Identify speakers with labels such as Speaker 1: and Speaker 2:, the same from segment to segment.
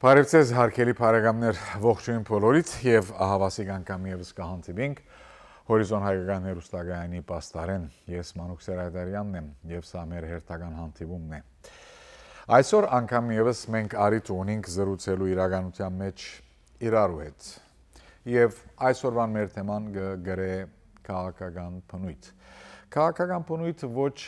Speaker 1: Բարևձեզ հարգելի բարեկամներ, ողջույն բոլորիդ եւ ահավասիկ անգամ եւս կհանդիպենք Հորիզոն հայկական հեռուստակայանի պաստարեն։ Ես Մանուկ Սերայդարյանն եմ եւ սա մեր հերթական հանդիպումն է։ Այսօր անգամ եւս մենք արիթ ունենք զրուցելու իրականության մեջ իրարու հետ։ Եվ այսօրվան մեր թեման գրե քաղաքական բնույթ։ Քաղաքական բնույթը ոչ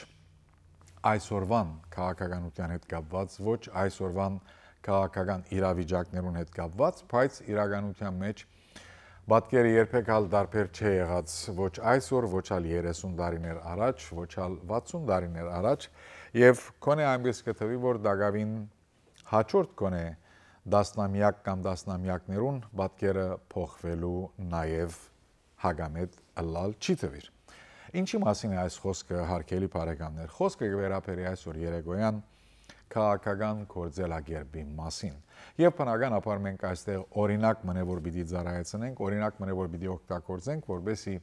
Speaker 1: այսօրվան քաղաքականության հետ կապված, ոչ այսօրվան քաղաքական իրավիճակներուն հետ կապված, բայց իրականության մեջ պատկերը երբեք հալ դարբեր չէ եղած ոչ այսօր, ոչ ալ 30 տարիներ առաջ, ոչ ալ 60 տարիներ առաջ եւ կոնե այնպես կթվի, որ դակավին հաջորդ կոնե դասնամյակ կամ դասնամյակներուն պատկերը փոխվելու նաեւ հագամետ ըլլալ չի թվիր։ Ինչի մասին է այս խոսքը հարգելի բարեկամներ։ Խոսքը կվերապերի այսօր երեկոյան քաղաքական գործելակերպի մասին։ Եվ բնականաբար մենք այստեղ օրինակ մնե որ պիտի ծառայեցնենք, օրինակ մնե որ պիտի օգտագործենք, որպեսզի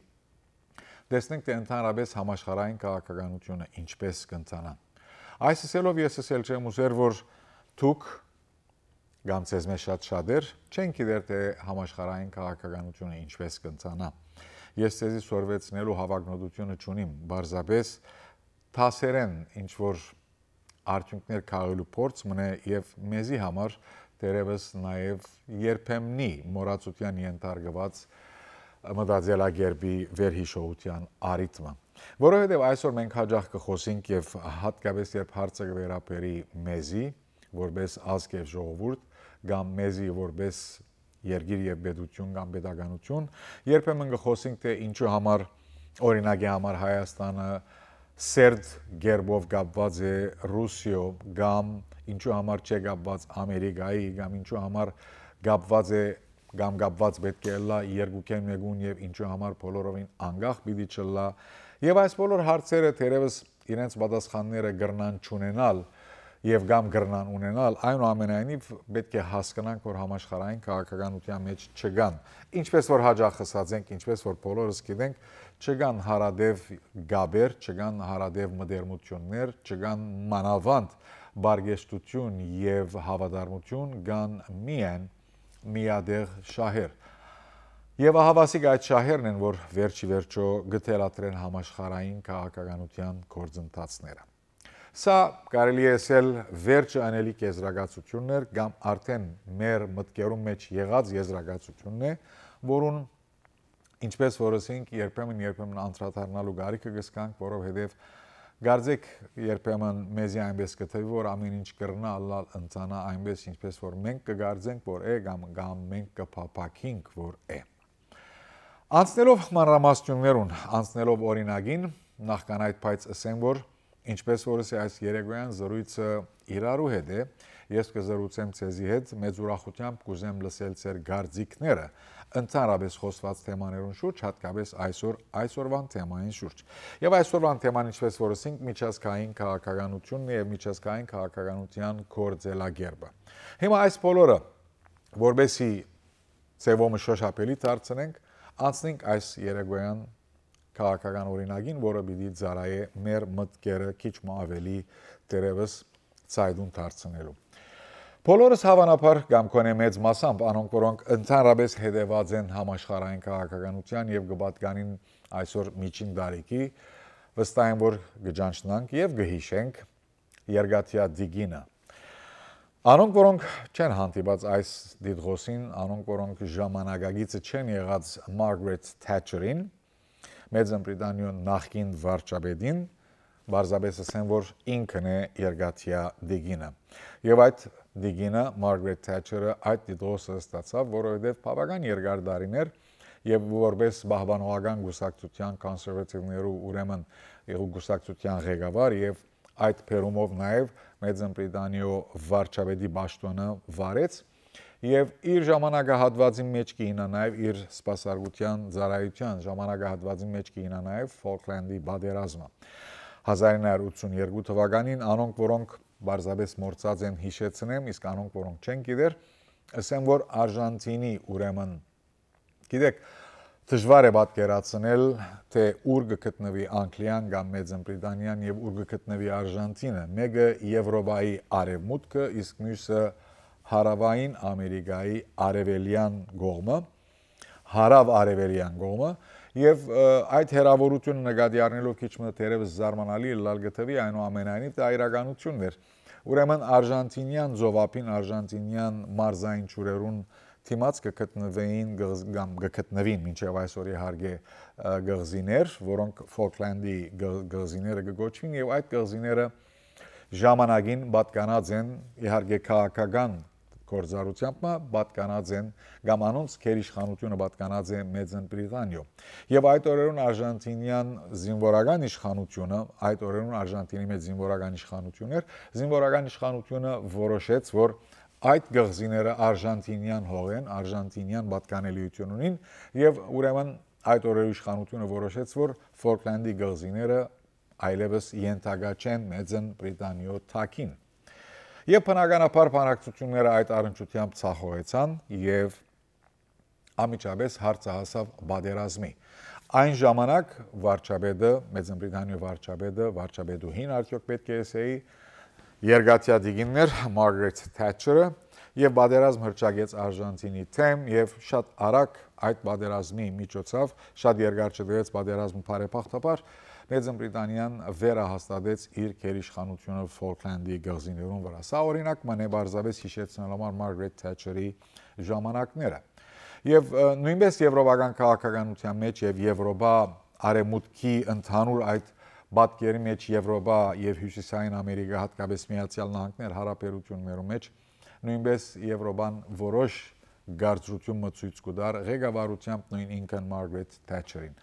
Speaker 1: տեսնենք թե ընդհանրապես համաշխարհային քաղաքականությունը ինչպես կընթանա։ Այս ասելով ես ասել չեմ ուզեր, որ դուք կամ ցեզ մեզ շատեր չեն գիտեր թե համաշխարհային քաղաքականությունը ինչպես կընթանա։ Ես ցեզի սորվեցնելու հավակնոտությունը չունիմ, բարձրապես թասերեն ինչ որ արդյունքներ քաղելու փորձ մնե եւ մեզի համար դերևս նաեւ երբեմնի մորացության ենթարկված մտածելակերպի վերհիշողության արիթմը, որովհետեւ այսօր մենք հաջող կխոսենք եւ հատկապես երբ հարցը կվերապերի մեզի որպես ազգ եւ ժողովուրդ կամ մեզի որպես երկիր եւ պետություն կամ պետականություն, երբեմն կխոսենք թե ինչու համար օրինակի համար Հայաստանը սերտ գերբով կապված է Ռուսիո կամ ինչու համար չէ կապված Ամերիկայի կամ ինչու համար կապված է կամ կապված պետք է լա երկուքեն մեկուն եւ ինչու համար բոլորովին անգախ պիտի չլա եւ այս բոլոր հարցերը թերևս իրենց պատասխանները գրնան չունենալ եւ կամ գրնան ունենալ այնուամենայնիվ պետք է հասկանանք որ համաշխարհային քաղաքականության մեջ չգան ինչպես որ հաջող ասացենք ինչպես որ բոլորս գիտենք չգան հարադև գաբեր չգան հարադև մդերմություններ չգան մանավանդ բարգեշտություն եւ հավատարմություն կան միայն միադեղ շահեր եւ ահավասիկ այդ շահերն են որ վերջի վերջո գտելատրեն համաշխարհային քաղաքականության գործընթացները Սա կարելի է ասել վերջը անելիք եզրակացություններ կամ արդեն մեր մտքերում մեջ եղած եզրակացությունն է, որուն ինչպես որ ասենք երբեմն անդրադառնալու գարիքը կսկանք, որովհետև գարձեք երբեմն մեզի այնպես կթվի, որ ամեն ինչ կրնա ալալ ընթանա այնպես ինչպես որ մենք կգարձենք, որ է կամ մենք կփափակենք, որ է։ Անցնելով մանրամասնություններուն, անցնելով օրինագին, նախքան այդ բայց ասեմ, որ Ինչպես որս այս երեկոյան զրույցը իրարու հետ է, ես կզրուցեմ ցեզի հետ մեծ ուրախությամբ կուզեմ լսել ձեր գարձիկները ընդհանրապես խոսված թեմաներուն շուրջ, հատկապես այսօրվան թեմային շուրջ։ Եվ այսօրվան թեման ինչպես որ ասենք միջազգային քաղաքականությունն է եւ միջազգային քաղաքականության գործելակերպը։ Հիմա այս բոլորը որբեսի ծևոմը շոշափելի դարձնենք, անցնենք այս երեկոյան քաղաքական օրինագին, որը պիտի ծառայե մեր մտքերը քիչ ավելի դերևս ցայդուն դարձնելու։ Բոլորս հավանաբար կամ կոնե մեծ մասամբ անոնք որոնք ընդհանրապես հետևած են համաշխարհային քաղաքականության եւ գբատկանին այսօր միջին դարիքի, վստահ եմ որ կճանչնանք եւ կհիշենք Երգաթիա Դիգինը։ Անոնք որոնք չեն հանդիպած այս դիդղոսին, անոնք որոնք ժամանակագիծը չեն եղած Margaret Thatcher-ին Մեծն Բրիտանիոն նախկին վարչապետին բարձրապես ասեմ որ ինքն է Երգաթիա Դիգինը եւ այդ Դիգինը Margaret Thatcher-ը այդ դիտոսը ստացավ որովհետեւ բավական երկար տարիներ եւ որպես բահբանողական գուսակցության կոնսերվատիվներու ուրեմն գուսակցության ղեկավար եւ այդ փերումով նաեւ Մեծն Բրիտանիո վարչապետի պաշտոնը վարեց Եվ իր ժամանակահատվածի մեջ կինա նաև իր սպասարկության ծառայության ժամանակահատվածի մեջ կինա նաև Ֆոլքլանդի պատերազմը 1982 թվականին անոնք որոնք բարձրապես մորցած են հիշեցնեմ իսկ անոնք որոնք չեն գիտեր ասեմ որ Արժանտինի ուրեմն գիտեք դժվար է պատկերացնել թե ուր կգտնվի Անգլիան կամ Մեծն Բրիտանիան եւ ուր կգտնվի Արժանտինը մեկը Եվրոպայի արևմուտքը իսկ մյուսը հարավային Ամերիկայի արևելյան կողմը, հարավ-արևելյան կողմը, եւ այդ հերավորությունը նկատի առնելով քիչ մը թերևս զարմանալի լալ գտվի այնուամենայնիվ դա իրականությունն էր։ Ուրեմն արժանտինյան զովապին, արժանտինյան մարզային ճուրերուն թիմած կգտնվեին կամ կգտնվին մինչև այսօր իհարկե գղզիներ, որոնք Ֆոլքլանդի գղզիները կգոչվին եւ այդ գղզիները ժամանակին պատկանած են իհարկե քաղաքական գործառույթությամբ պատկանած են կամ անոնց քերիշխանությունը պատկանած է Մեծն Բրիտանիո։ Եվ այդ օրերուն արժանտինյան զինվորական իշխանությունը, այդ օրերուն Արժանտինի մեջ զինվորական իշխանություն էր, զինվորական իշխանությունը որոշեց, որ այդ գղզիները արժանտինյան հող են, արժանտինյան պատկանելիություն ունին եւ ուրեմն այդ օրերու իշխանությունը որոշեց, որ Ֆոլքլանդի գղզիները այլևս ենթակա չեն Մեծն Բրիտանիո թակին։ Եվ բնականաբար բանակցությունները այդ առնչությամբ ցախողեցան եւ ամիջապես հարցը հասավ պատերազմի։ Այն ժամանակ վարչապետը, Մեծն Բրիտանիո վարչապետուհին արդյոք պետք է ասեի, երկաթյադիգիններ Մարգարեթ Թետչերը եւ պատերազմ հրճակեց Արժանտինի թեմ եւ շատ արագ այդ պատերազմի միջոցով շատ երկար չդրեց պատերազմը բարեփոխտաբար Մեծն Բրիտանիան վերահաստատեց իր գերիշխանությունը Ֆոլքլանդի գղզիներուն վրա։ Սա օրինակ մնե բարձրապես հիշեցնել համար Մարգարեթ Թետչերի ժամանակները։ Եվ նույնպես եվրոպական քաղաքականության մեջ եւ Եվրոպա արևմուտքի ընդհանուր այդ պատկերի մեջ Եվրոպա եւ Հյուսիսային Ամերիկա հատկապես Միացյալ Նահանգներ հարաբերություններում մեջ նույնպես Եվրոպան որոշ գարձություն մցույց կուտար ղեկավարությամբ նույն ինքն Մարգարեթ Թետչերին։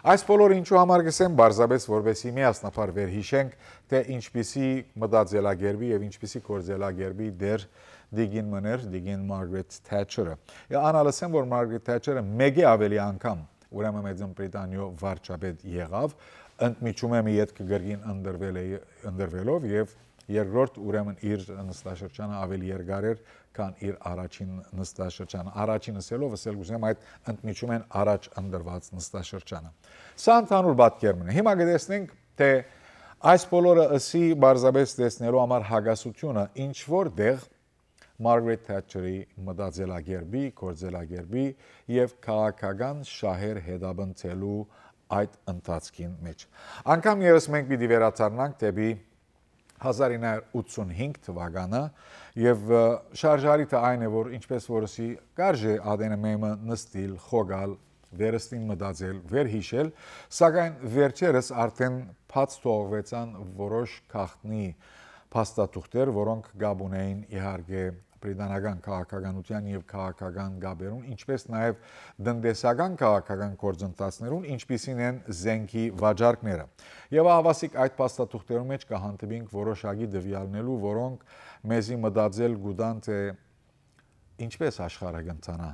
Speaker 1: Այս բոլորը ինչու համար գսեմ բարձրապես որովհետեւ միասնապար վերհիշենք թե ինչպիսի մտածելակերպի եւ ինչպիսի գործելակերպի դեր դիգին մներ դիգին Մարգարեթ Թետչերը։ Անալսեմ որ Մարգարեթ Թետչերը մեկ ավելի անգամ ուրեմն Մեծն Բրիտանիո վարչապետ եղավ ընդմիջում մի յետ կգրգին ընդրվելով եւ երկրորդ ուրեմն իր նստաշրջանը ավելի երկար էր քան իր առաջին նստաշրջանը։ Առաջին ասելով ասել գուցեմ այդ ընդմիջում են առաջ ընդրված նստաշրջանը։ Սա ընդհանուր պատկերն է։ Հիմա կտեսնենք թե այս բոլորը ըսի բարձրապես տեսնելու համար հագասությունը ինչ որտեղ Մարգարեթ Թետչերի մտածելակերպի, գործելակերպի եւ քաղաքական շահեր հետապնդելու այդ ընթացքին մեջ։ Անկամ եւս մենք պիտի վերադառնանք դեպի 1985 թվականը եւ շարժարիթը այն է որ ինչպես որսի կարժե ադենեմը նստիլ, խոգալ, վերստին մտածել, վերհիշել, սակայն վերջերս արդեն բաց թողվեցան որոշ քաղտնի փաստաթուղթեր, որոնք գաբ ունեին իհարկե բրիտանական քաղաքականության եւ քաղաքական գաբերուն, ինչպես նաեւ տնտեսական քաղաքական գործընթացներուն, ինչպիսին են զենքի վաճառքները։ Եվ ավասիկ այդ փաստաթուղթերում մեջ կհանդիպենք որոշակի դվյալնելու, որոնք մեզի մտածել գուտան թե ինչպես աշխարհը կընթանա։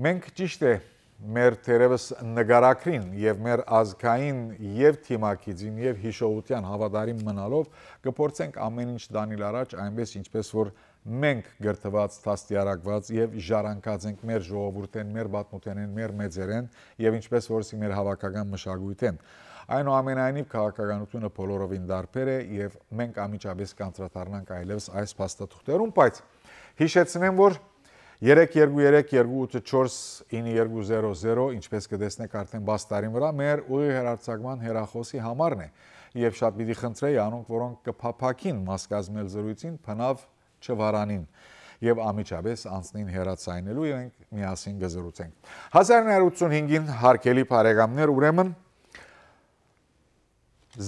Speaker 1: Մենք ճիշտ է մեր թերևս նկարակրին եւ մեր ազգային եւ թիմակիցին եւ հիշողության հավատարիմ մնալով կփորձենք ամեն ինչ դանիլ առաջ այնպես ինչպես որ մենք գրթված, դաստիարակված եւ ժառանգած ենք մեր ժողովուրդեն, մեր պատմութենեն, մեր մեծերեն եւ ինչպես որսի մեր հավաքական մշակույթեն։ Այնուամենայնիվ քաղաքականությունը բոլորովին դարբեր է եւ մենք ամիջապես կանտրատարնանք այլևս այս փաստաթուղթերում, բայց հիշեցնեմ որ 323-284-9200 ինչպես կտեսնեք արդեն բաստարին վրա մեր ուղի հեռարձակման հեռախոսի համարն է եւ շատ պիտի խնդրեի անոնք որոնք կփափակին մասկազմել զրույցին փնավ չվարանին եւ ամիջապես անցնին հեռացայնելու եւ մենք միասին կզրուցենք 1985-ին հարկելի բարեկամներ ուրեմն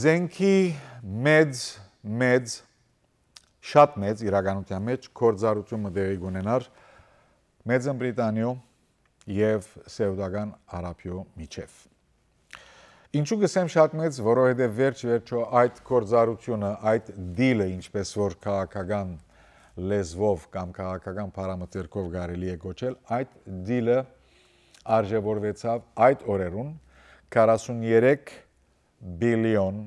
Speaker 1: զենքի շատ մեծ իրականության մեջ կորձառություն մտեղի գունենար Մեծն Բրիտանիո եւ Սեուդական Արաբիո միջև։ Ինչու գսեմ շատ մեծ, որովհետեւ վերջ-վերջո այդ կորձառությունը, այդ դիլը, ինչպես որ քաղաքական լեզվով կամ քաղաքական պարամետրերով կարելի է կոչել, այդ դիլը արժևորվեցավ այդ օրերուն 43 բիլիոն,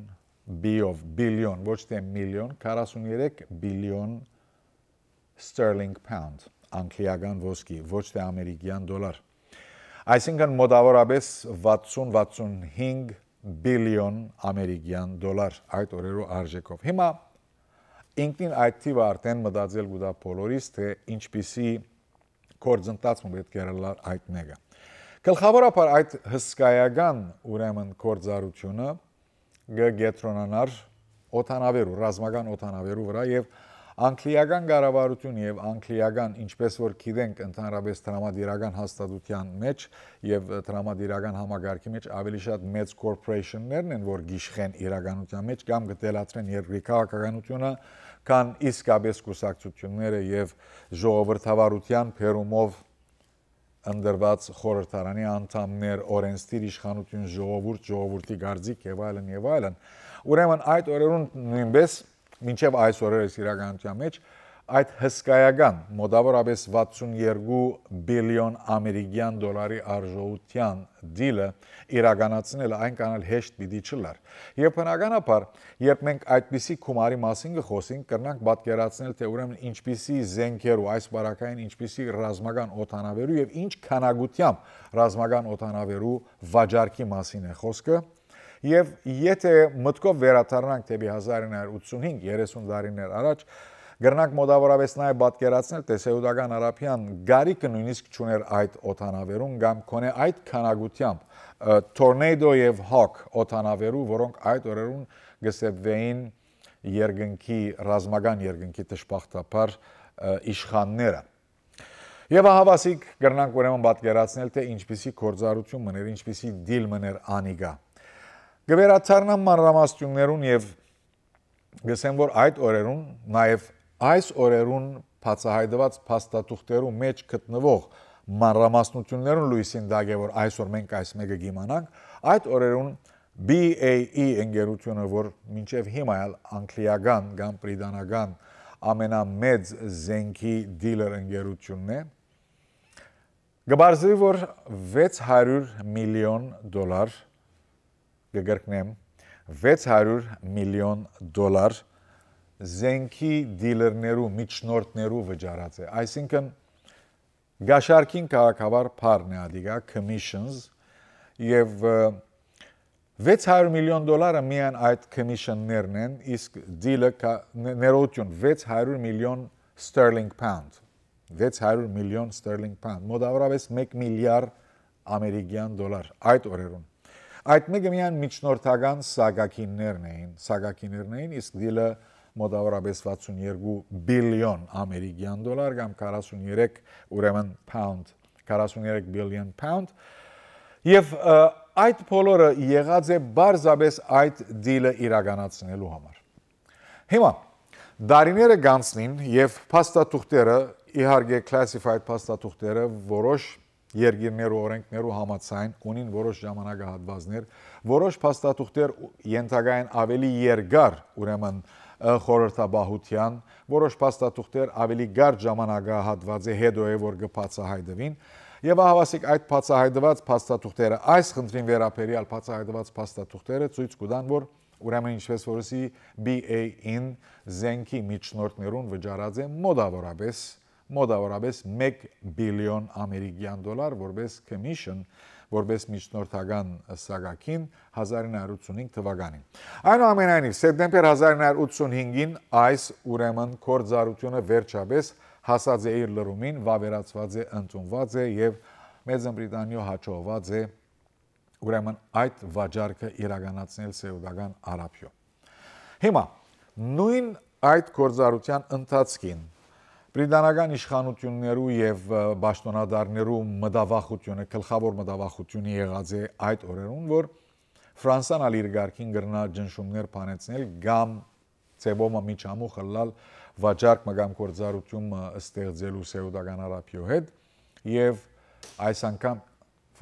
Speaker 1: ոչ թե միլիոն, 43 բիլիոն sterling pound, անգլիական ոսկի, ոչ թե ամերիկյան դոլար։ Այսինքն մոտավորապես 60-65 բիլիոն ամերիկյան դոլար այդ օրերու արժեքով։ Հիմա ինքնին այդ թիվը արդեն մտածել գուտա բոլորիս, թե ինչպիսի գործընթաց պետք է լար այդ մեկը։ Գլխավորապես այդ հսկայական ուրեմն գործառությունը գետրոնանար օտանավերու, ռազմական օտանավերու վրա եւ անգլիական կառավարություն եւ անգլիական, ինչպես որ գիտենք, ընդհանրապես տրամադիրական հաստատության մեջ եւ տրամադիրական համագարկի մեջ ավելի շատ մեծ corporation-ներն են, որ գիշխեն իրականության մեջ կամ գտելացրեն երկրի քաղաքականությունը, քան իսկապես կուսակցությունները եւ ժողովրդավարության փերումով ընդրված խորհրդարանի անդամներ, օրենսդիր իշխանություն, ժողովրդի գարձիկ եւ այլն։ Ուրեմն այդ օրերուն նույնպես մինչև այս օրերս իրականության մեջ այդ հսկայական մոտավորապես 62 բիլիոն ամերիկյան դոլարի արժողության դիլը իրականացնելը այնքան հեշտ պիտի չլար։ Եվ բնականաբար, երբ մենք այդպիսի գումարի մասին կխոսենք, կրնանք պատկերացնել, թե ուրեմն ինչպիսի զենքեր ու այս բարակային ինչպիսի ռազմական օտանավերու եւ ինչ քանակությամբ ռազմական օտանավերու վաճառքի մասին է խոսքը։ Եվ եթե մտքով վերադառնանք դեպի 1985-30 տարիներ առաջ, կրնանք մոտավորապես նաև պատկերացնել, թե Սաուդական Արաբիան գարիկը նույնիսկ չուներ այդ օտանավերուն կամ կոնե այդ քանակությամբ Tornado եւ Hawk օտանավերու, որոնք այդ օրերուն գսեվեին երկնքի ռազմական երկնքի դժբախտաբար իշխանները։ Եվ ահավասիկ կրնանք ուրեմն պատկերացնել, թե ինչպիսի գործառություն մներ, ինչպիսի դիլ մներ անիգա։ Գվերացարնամ մանրամասնություններուն եւ գսեմ որ այդ օրերուն նաեւ այս օրերուն բացահայտված փաստաթուղթերու մեջ գտնվող մանրամասնություններուն լույսին դագե որ այսօր մենք այս մեկը գիմանանք այդ օրերուն BAE ընկերությունը որ մինչեւ հիմա անգլիական կամ բրիտանական ամենամեծ զենքի դիլեր ընկերությունն է գբարձվի որ 600 միլիոն դոլար գգրկնեմ 600 միլիոն դոլար զենքի դիլերներու միջնորդներու վճարած է այսինքն գաշարքին քաղաքավար փառն է ադիգա commissions եւ 600 միլիոն դոլարը միան այդ commission-ներն են իսկ դիլը ներողություն 600 միլիոն sterling pound 600 միլիոն sterling pound մոտավորապես 1 միլիարդ ամերիկյան դոլար այդ օրերուն Այդ մեկը միան միջնորդական սագակիներն էին, իսկ դիլը մոտավորապես 62 բիլիոն ամերիկյան դոլար կամ 43 ուրեմն pound, 43 բիլիոն pound եւ այդ բոլորը եղած է բարձրապես այդ դիլը իրականացնելու համար։ Հիմա դարիները գանցնին եւ փաստաթուղթերը իհարկե classified փաստաթուղթերը որոշ երկիրներու օրենքներու համաձայն ունին որոշ ժամանակահատվածներ, որոշ փաստաթուղթեր ենթակային ավելի երկար ուրեմն խորհրդաբահության, որոշ փաստաթուղթեր ավելի կարճ ժամանակահատվածի հետո է որ կբացահայտվին, եւ ահավասիկ այդ բացահայտված փաստաթուղթերը այս խնդրին վերաբերյալ բացահայտված փաստաթուղթերը ցույց կտան, որ ուրեմն ինչպես որսի BA-ին զենքի միջնորդներուն վճարած է մոտավորապես 1 բիլիոն ամերիկյան դոլար որպես commission, որպես միջնորդական սագակին 1985 թվականին։ Այնուամենայնիվ, սեպտեմբեր 1985-ին այս ուրեմն գործառությունը վերջապես հասած է իր լրումին, վավերացված է, ընդունված է եւ Մեծ Բրիտանիա հաջողված է ուրեմն այդ վաճառքը իրականացնել Սաուդական Արաբիա։ Հիմա նույն այդ գործառության ընթացքին Բրիտանական իշխանություններու եւ պաշտոնատարներու մտավախությունը, գլխավոր մտավախությունը եղած է այդ օրերուն, որ Ֆրանսան ալ իր ղարքին գրնա ջնշումներ բանեցնել կամ ծեբոմը միջամուխ լալ վաճառք մգամ գործառություն ստեղծելու Սաուդական Արաբիա հետ եւ այս անգամ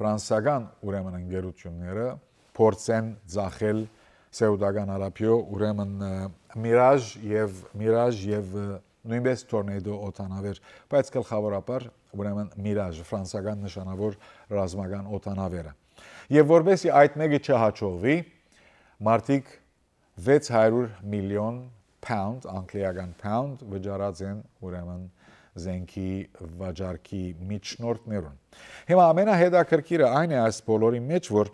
Speaker 1: ֆրանսական ուրեմն ընկերությունները փորձեն ծախել Սաուդական Արաբիա ուրեմն Mirage եւ նույնպես Tornado օտանավեր, բայց գլխավորապես ուրեմն Mirage ֆրանսական նշանավոր ռազմական օտանավերը։ Եվ որովհետեւ այդ մեկը չհաջողվի, մարտիկ 600 միլիոն pound, անգլիական pound վճարած են ուրեմն զենքի վաճառքի միջնորդներուն։ Հիմա ամենահետաքրքիրը այն է այս բոլորի մեջ, որ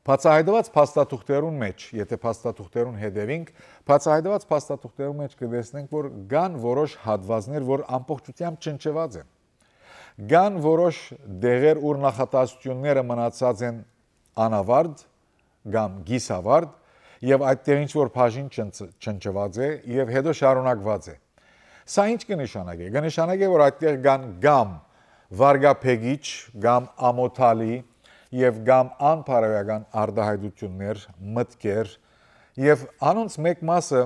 Speaker 1: Բացահայտված փաստաթուղթերուն մեջ, եթե փաստաթուղթերուն հետևենք, բացահայտված փաստաթուղթերուն մեջ կտեսնենք, որ կան որոշ հատվածներ, որ ամբողջությամբ չնչված են։ Կան որոշ դեղեր, ուր նախատեսությունները մնացած են անավարտ կամ գիսավարտ, եւ այդտեղ ինչ որ բաժին չնչված է եւ հետո շարունակված է։ Սա ինչ կնշանակի։ Կնշանակի, որ այդտեղ կան կամ վարգապեգիչ, կամ ամոթալի եւ կամ անփարավական արտահայտություններ, մտքեր եւ անոնց մեկ մասը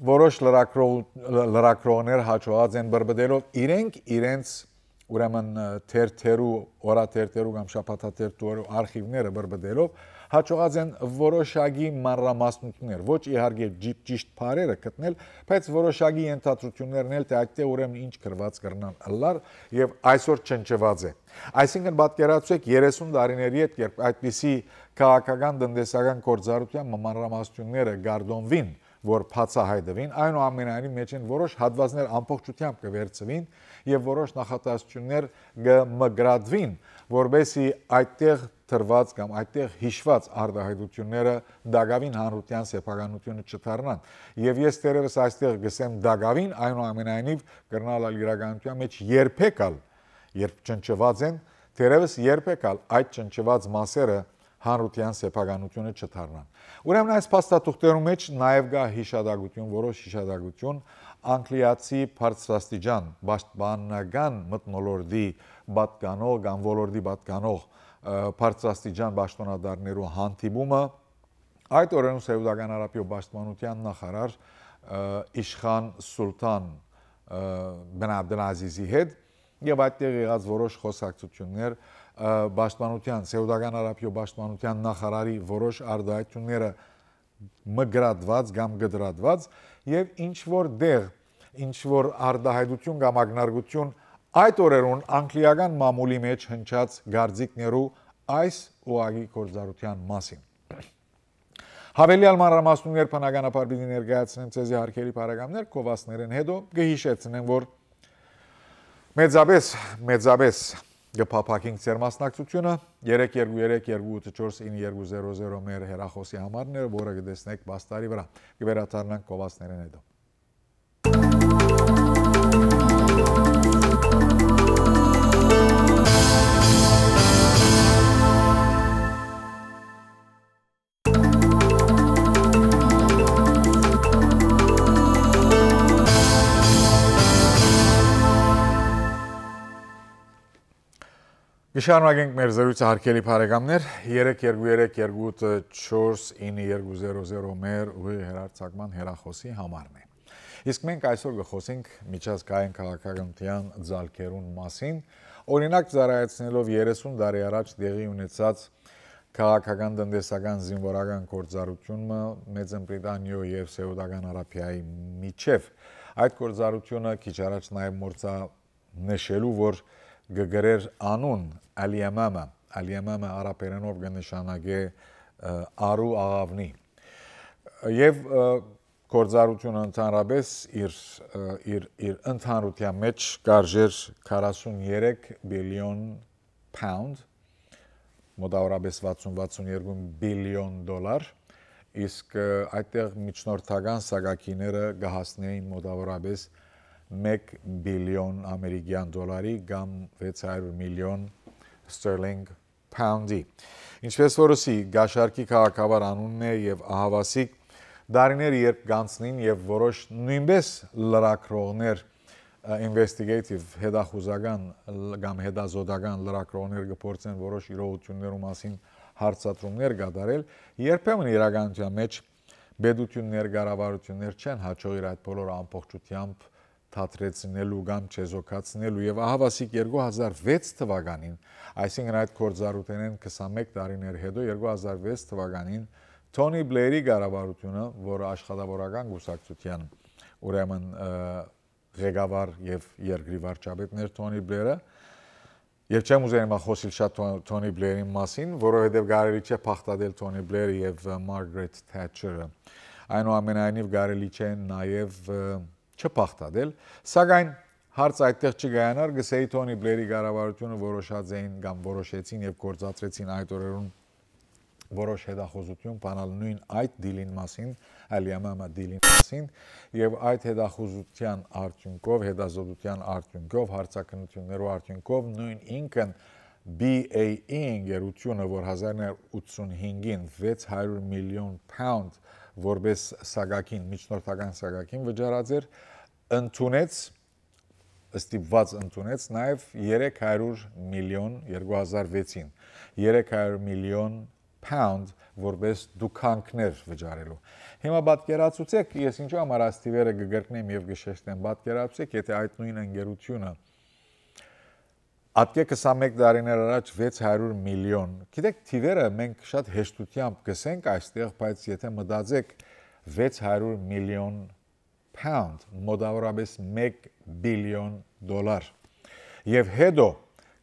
Speaker 1: որոշ լրագրողներ հաջողած են բրբդելով իրենց ուրեմն թերթերու, օրաթերթերու կամ շաբաթաթերթերու արխիվները բրբդելով հաջողած են որոշակի մանրամասնություններ, ոչ իհարկե ճիշտ բառերը գտնել, բայց որոշակի ենթադրություններն էլ թե այդտեղ ուրեմն ինչ գրված կրնան ըլլար եւ այսօր չնչված է։ Այսինքն պատկերացրեք 30 տարիների հետ, երբ այդպիսի քաղաքական տնտեսական գործառույթյան մանրամասնությունները գարդոնվին, որ բացահայտվին, այնուամենայնիվ մեջ են որոշ հատվածներ ամբողջությամբ կվերցվին եւ որոշ նախատեսություններ կմգրադվին, որբեսի այդտեղ թրված կամ այդտեղ հիշված արտահայտությունները դակավին հանրության սեփականությունը չդառնան։ Եվ ես դերևս այստեղ գսեմ դակավին, այնուամենայնիվ կրնալ իրականության մեջ երբեկալ, երբ ճնճված են, դերևս երբեկալ այդ ճնճված մասերը հանրության սեփականությունը չդառնան։ Ուրեմն այս փաստաթուղթերու մեջ նաև կա հիշադակություն, որոշ հիշադակություն անգլիացի բարձրաստիճան պաշտպանական մթնոլորտի պատկանող կամ ոլորտի պատկանող բարձրաստիճան պաշտոնատարներու հանդիպումը այդ օրերուն Սաուդական Արաբիա պաշտպանության նախարար Իշխան Սուլտան բեն Աբդելազիզի հետ եւ այդտեղ եղած որոշ խոսակցություններ պաշտպանության Սաուդական Արաբիա պաշտպանության նախարարի որոշ արտահայտությունները մգրադված կամ գդրադված եւ ինչ որ դեղ ինչ որ արտահայտություն կամ ակնարկություն այդ օրերուն անգլիական մամուլի մեջ հնչած գարձիկներու այս ուղղակի գործառության մասին։ Հավելյալ մանրամասնություններ բնականաբար պիտի ներկայացնեմ ցեզի հարկերի բարեկամներ, կովասներեն հետո կհիշեցնեմ, որ մեծապես կփափակենք ձեր մասնակցությունը 323-284-9200 մեր հեռախոսի համարները, որը կտեսնեք բաստարի վրա։ Կվերադառնանք կովասներեն հետո։ Կշարունակենք մեր զրույցը հարգելի բարեկամներ 323-284-9200 մեր ուղի հեռարձակման հեռախոսի համարն է։ Իսկ մենք այսօր կխոսենք միջազգային քաղաքականության ձալքերուն մասին, օրինակ ծառայեցնելով 30 տարի առաջ տեղի ունեցած քաղաքական տնտեսական զինվորական գործառույթումը Մեծն Բրիտանիա եւ Սաուդական Արաբիայի միջև այդ գործառույթը քիչ առաջ նաեւ մորցա նշելու որ գգրեր անուն Ալիամամը արաբերենով կնշանակե արու աղավնի եւ գործառությունը ընդհանրապես իր ընդհանրության մեջ կարժեր 43 բիլիոն pound մոտավորապես 60-62 բիլիոն դոլար իսկ այդտեղ միջնորդական սակակիները կհասնեին մոտավորապես 1 բիլիոն ամերիկյան դոլարի կամ 600 միլիոն sterling pound-ի։ Ինչպես որսի գաշարքի քաղաքավար անունն է եւ ահավասիկ դարիներ երբ գանցնին եւ որոշ նույնպես լրագրողներ investigative հետախուզական կամ հետազոտական լրագրողներ կփորձեն որոշ իրողություններու մասին հարցադրումներ կատարել, երբեմն իրականության մեջ բեդություններ, կառավարություններ չեն հաջողի այդ բոլոր ամբողջությամբ թատրեցնելու կամ չեզոքացնելու եւ ահավասիկ 2006 թվականին, այսինքն այդ գործառույթներն 21 տարիներ հետո 2006 թվականին Թոնի Բլերի կառավարությունը, որը աշխատավորական կուսակցության ուրեմն ղեկավար եւ երկրի վարչապետն էր Թոնի Բլերը, եւ չեմ ուզենա խոսել շատ Թոնի Բլերի մասին, որովհետեւ կարելի չէ փախտadel Թոնի Բլերը եւ Մարգարեթ Թետչերը։ Այնուամենայնիվ կարելի չէ նաեւ չփախտadel, սակայն հարց այդտեղ չգայանար, գսեի Թոնի Բլերի կառավարությունը որոշած էին կամ որոշեցին եւ գործադրեցին այդ օրերուն որոշ հետախուզություն բանալ նույն այդ դիլին մասին, այլիամամա դիլին մասին, եւ այդ հետախուզության արդյունքով, հետազոտության արդյունքով, հարցաքննություններով արդյունքով նույն ինքն BAE ընկերությունը, որ 1985-ին 600 միլիոն pound որպես սագակին, միջնորդական սագակին վճարած էր, ստիպված ընդունեց նաև 300 միլիոն 2006-ին 300 միլիոն pound որպես դուքանքներ վճարելու։ Հիմա պատկերացուցեք, ես ինչու համար այս թիվերը կգրկնեմ եւ կշեշտեմ, պատկերացուցեք, եթե այդ նույն ընկերությունը Ատկե 21 տարիներ առաջ 600 միլիոն, գիտեք, թիվերը մենք շատ հեշտությամբ կսենք այստեղ, բայց եթե մտածեք 600 միլիոն pound, մոտավորապես 1 բիլիոն դոլար, եւ հետո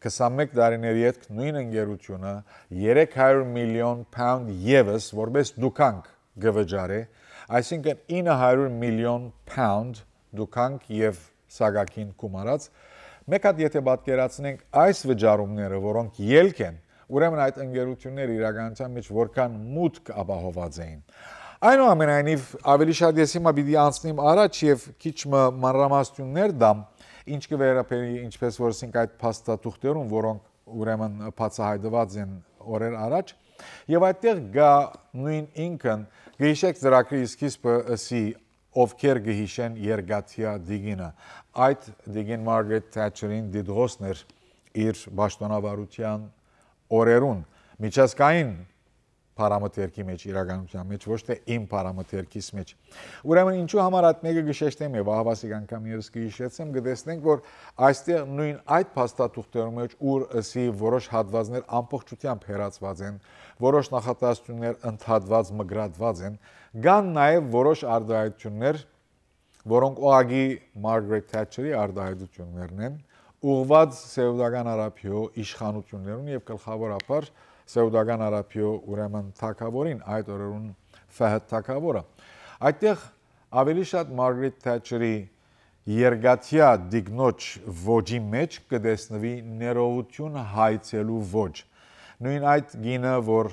Speaker 1: 21 տարիների հետ նույն ընկերությունը 300 միլիոն pound եւս որպես դուքանք գվճարե, այսինքն 900 միլիոն pound դուքանք եւ սագակին կումարած Մեկ հատ եթե պատկերացնենք այս վճարումները, որոնք ելք են, ուրեմն այդ ընկերությունները իրականության մեջ որքան մուտք ապահոված էին։ Այնուամենայնիվ ավելի շատ ես հիմա պիտի անցնեմ առաջ եւ քիչ մանրամասնություններ դամ, ինչ կվերապերի ինչպես որ ասենք այդ փաստաթուղթերուն, որոնք ուրեմն բացահայտված են օրեր առաջ, եւ այդտեղ գա նույն ինքն գիշեք ծրագրի սկիզբը ասի ովքեր գհիշեն երկաթյա դիգինը այդ դիգին Մարգարետ Թետչերին դիդրոսներ իր պաշտոնավարության օրերուն միջազգային պարամետրի մեջ իրականության մեջ ոչ թե իմ պարամետրից մեջ ուրեմն ինչու համար այդ մեկը գշեշտեմ եւ ահավասիկ անգամ ես գիշեցեմ կտեսնենք որ այստեղ նույն այդ փաստաթուղթերում մեջ ուր ասի որոշ հատվածներ ամբողջությամբ հերացված են որոշ նախատեսություններ ընդհատված մգրատված են կան նաեւ որոշ արտահայտություններ որոնք օագի Մարգարետ Թետչերի արտահայտություններն են ուղղված Սաուդական Արաբիո իշխանություններուն եւ գլխավորապես Սաուդական Արաբիո ուրեմն թագավորին այդ օրերուն Ֆահդ թագավորը այդտեղ ավելի շատ Մարգարետ Թետչերի երկաթյա դիգնոջ ոճի մեջ կտեսնվի ներողություն հայցելու ոճ նույն այդ գինը որ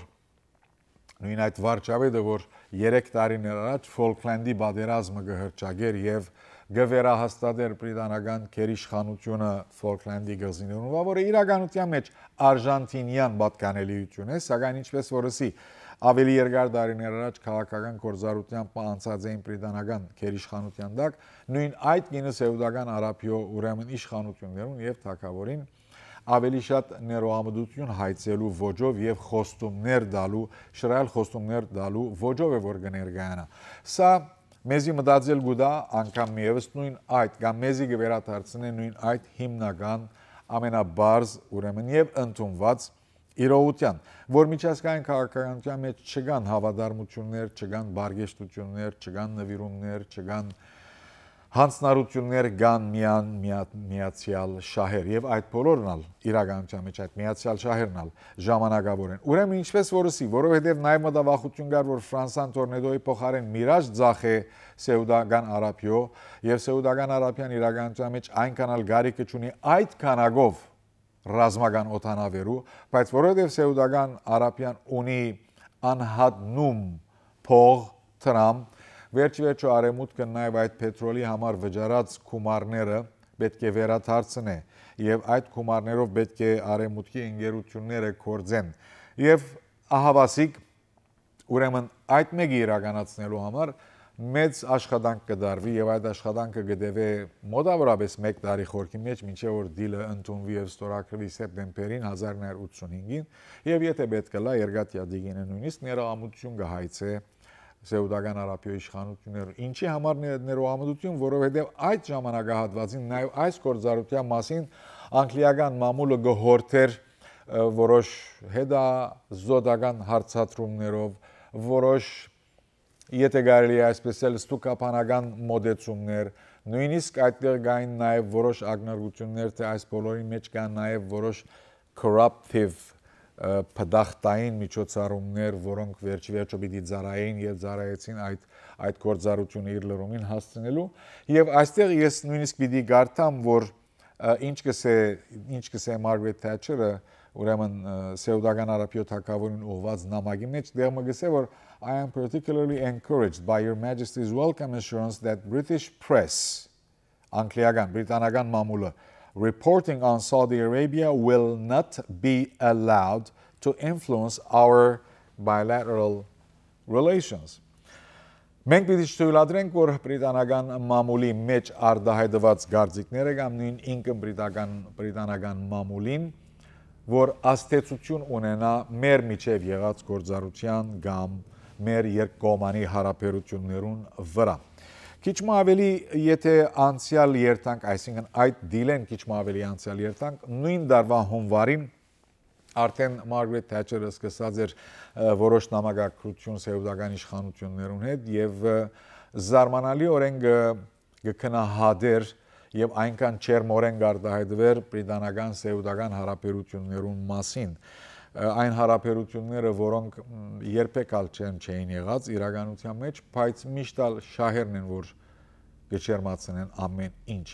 Speaker 1: նույն այդ վարչապետը որ 3 տարիներ առաջ Ֆոլքլանդի պատերազմը գհրճագեր եւ գվերահաստատեր բրիտանական գերիշխանությունը Ֆոլքլանդի գազիներուն, որը իրականության մեջ արժանտինյան պատկանելիություն է, սակայն ինչպես որսի ավելի երկար տարիներ առաջ քաղաքական գործառույթությամբ անցած էին բրիտանական գերիշխանության տակ, նույն այդ գինը Սաուդական Արաբիո ուրեմն իշխանություններուն եւ թագավորին ավելի շատ ներողամտություն հայցելու ոճով եւ խոստումներ տալու, շռայլ խոստումներ տալու ոճով է որ կներկայանա։ Սա մեզի մտածել գուտա անգամ միևս նույն այդ կամ մեզի կվերադարձնի նույն այդ հիմնական ամենաբարձ ուրեմն եւ ընդունված իրողության, որ միջազգային քաղաքականության մեջ չկան հավատարմություններ, չկան բարգեշտություններ, չկան նվիրումներ, չկան հանցնառություններ կան միացյալ շահեր եւ այդ բոլորն ալ իրականության մեջ այդ միացյալ շահերն ալ ժամանակավոր են ուրեմն ինչպես որսի որովհետեւ նաեւ մտավախություն կար որ Ֆրանսան տորնեդոյի փոխարեն Միրաժ ձախե Սաուդական Արաբիո եւ Սաուդական Արաբիան իրականության մեջ այնքան ալ գարիկը ունի այդ քանակով ռազմական օտանավերու բայց որովհետեւ Սաուդական Արաբիան ունի անհատնում փող տրամ Վերջիվերջո արեմուտքը նաև այդ պետրոլի համար վճարած գումարները պետք է վերադարձնե եւ այդ գումարներով պետք է արեմուտքի ընկերությունները կորձեն եւ ահավասիկ ուրեմն այդ մեկը իրականացնելու համար մեծ աշխատանք կդարվի եւ այդ աշխատանքը կդեվե մոտավորապես 1 տարի խորքի մեջ մինչեւ որ դիլը ընդունվի եւ ստորագրվի սեպտեմբերին 1985-ին եւ եթե պետք է լա երկաթյա դիգինը նույնիսկ ներողամտություն կհայցե Սաուդական Արաբիոյի իշխանությունները ինչի համար ներողամտություն, որովհետև այդ ժամանակահատվածին նաև այս գործառույթի մասին անգլիական մամուլը գոհորթեր որոշ հետազոտական հարցադրումներով, որոշ եթե կարելի է այսպես էլ ստուկապանական մոդեցումներ, նույնիսկ այդտեղ կային նաև որոշ ակնարկություններ, թե այս բոլորի մեջ կան նաև որոշ corruptive փդախտային միջոցառումներ, որոնք վերջիվերջո պիտի ծառայեին եւ ծառայեցին այդ գործառույթությունը իր լրումին հասցնելու եւ այստեղ ես նույնիսկ պիտի գարտամ որ ինչ կսե Margaret Thatcher-ը ուրեմն Սեուդական Արաբիա թագավորին ուղված նամակի մեջ դեռ մգսե որ I am particularly encouraged by your majesty's welcome assurance that British press անգլիական բրիտանական մամուլը reporting on Saudi Arabia will not be allowed to influence our bilateral relations. Մենք պիտի չթույլատրենք, որ բրիտանական մամուլի մեջ արտահայտված գործիքները կամ նույն ինքը բրիտանական մամուլին, որ աստեցություն ունենա մեր միջև եղած գործառության կամ մեր երկկողմանի հարաբերություններուն վրա։ Քիչ ավելի եթե անցյալ երթանք, այսինքն այդ դիլեն քիչ ավելի անցյալ երթանք, նույն դարվա հունվարին արդեն Margaret Thatcher-ը սկսած էր որոշ նամակագրություն սեուդական իշխանություններուն հետ եւ զարմանալիորեն գքնահատեր եւ այնքան չերմորեն գարտահայտվեր բրիտանական սեուդական հարաբերություններուն մասին այն հարաբերությունները որոնք երբեք չէին եղած իրականության մեջ բայց միշտ շահերն են որ գչերմացնեն ամեն ինչ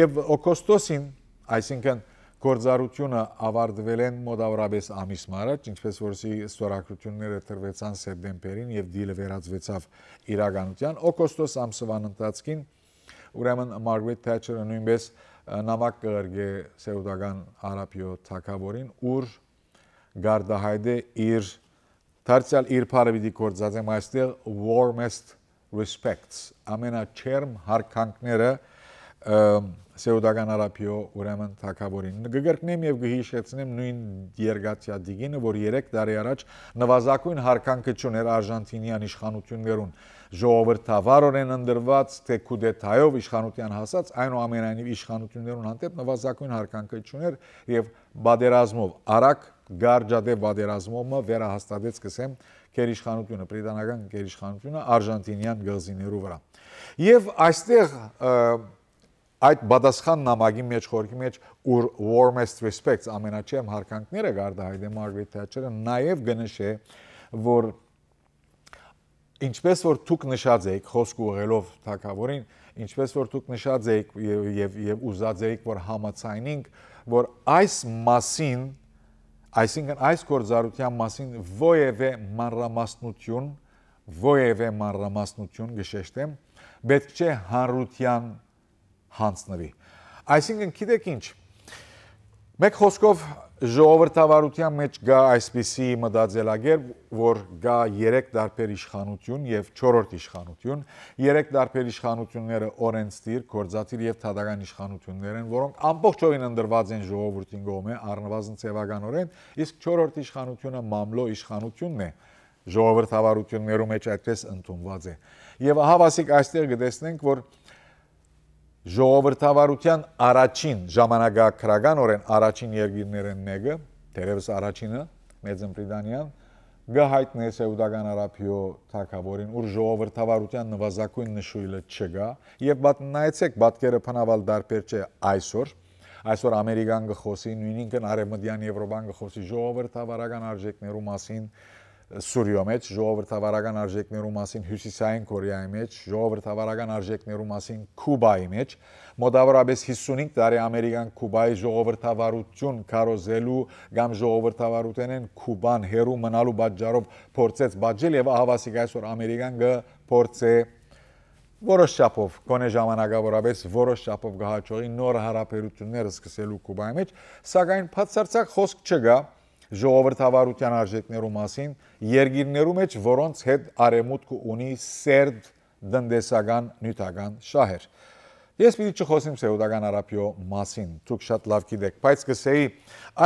Speaker 1: եւ օգոստոսին այսինքն գործառությունը ավարտվել են մոտավորապես ամիս առաջ, ինչպես որսի ստորագրությունները տրվեցան սեպտեմբերին եւ դիլը վերածվեցավ իրականության օգոստոս ամսվան ընթացքին ուրեմն Margaret Thatcher-ը նույնպես նամակ կգրգե Սեուդական Արաբիա թագավորին ուր գարտահայտե իր դարձյալ իր բարևիդի գործածեմ այստեղ warmest respects ամենաչերմ հարկանքները Սեուդական Արաբիա ուրեմն թագավորին գգրկնեմ եւ գհիշեցնեմ նույն երկաթյա դիգինը որ 3 տարի առաջ նվազագույն հարկանքը չուներ արժանտինյան իշխանություններուն ժողովրդավարորեն ընդրված թե կուդետայով իշխանության հասած այնուամենայնիվ իշխանություններուն հանդեպ նվազագույն հարկանքը չուներ եւ բادرազմով արագ գարջադե բادرազմումը վերահաստատեց կսեմ գերիշխանությունը բրիտանական գերիշխանությունը արժանտինյան գազիներու վրա եւ այստեղ այդ բադասխան նամակի մեջ խորքի մեջ ուր warmest respects ամենաչեմ հարկանքները գարտահայտե Margaret Thatcher-ը նաև գնշե որ ինչպես որ դուք նշած եք խոսք ուղղելով թագավորին ինչպես որ դուք նշած եք եւ ուզած եք որ համաձայնենք որ այս մասին այսինքն այս գործառության մասին ովևէ մանրամասնություն գշեշտեմ պետք չէ հանրության հանցնվի այսինքն գիտեք ինչ մեկ խոսքով ժողովրդավարության մեջ գա այսպիսի մտածելակերպ որ գա 3 տարբեր իշխանություն եւ 4-րդ իշխանություն 3 տարբեր իշխանությունները օրենսդիր գործադիր եւ թադական իշխանություններ են որոնք ամբողջովին ընդրված են ժողովրդին կողմէ առնվազն ցեվականորեն իսկ 4-րդ իշխանությունը մամլո իշխանությունն է ժողովրդավարություններում մեջ այդպես ընդունված է եւ հավասիկ այստեղ կտեսնենք որ ժողովրդավարության առաջին ժամանակագրականորեն առաջին երկիրներն մեկը, դերևս առաջինը Մեծն Բրիտանիան, գահայտնի Սեուդական Արաբիա թագավորին, ուր ժողովրդավարության նվազագույն նշույլը չկա, եւ նայեցեք պատկերը բնավալ դարբեր չէ այսօր Ամերիկան գխոսի, նույնիսկ Արևմտյան Եվրոպան գխոսի ժողովրդավարական արժեքներու մասին Սուրիո մեջ, ժողովրդավարական արժեքներու մասին Հյուսիսային Կորեայի մեջ, ժողովրդավարական արժեքներու մասին Կուբայի մեջ, մոտավորապես 55 տարի Ամերիկան Կուբայի ժողովրդավարություն կարոզելու կամ ժողովրդավարութենեն Կուբան հերու մնալու պատճառով փորձեց բաժել եւ ահավասիկ այսօր Ամերիկան կփորձե որոշ չափով կոնե ժամանակավորապես որոշ չափով գահաճողի նոր հարաբերություններ սկսելու Կուբայի մեջ, սակայն բացարձակ խոսք չկա ժողովրդավարության արժեքներու մասին երկիրներու մեջ որոնց հետ արեմուտք ունի սերտ դնդեսական նյութական շահեր ես պիտի չխոսեմ Սեուդական Արաբիա մասին դուք շատ լավ գիտեք բայց կսեի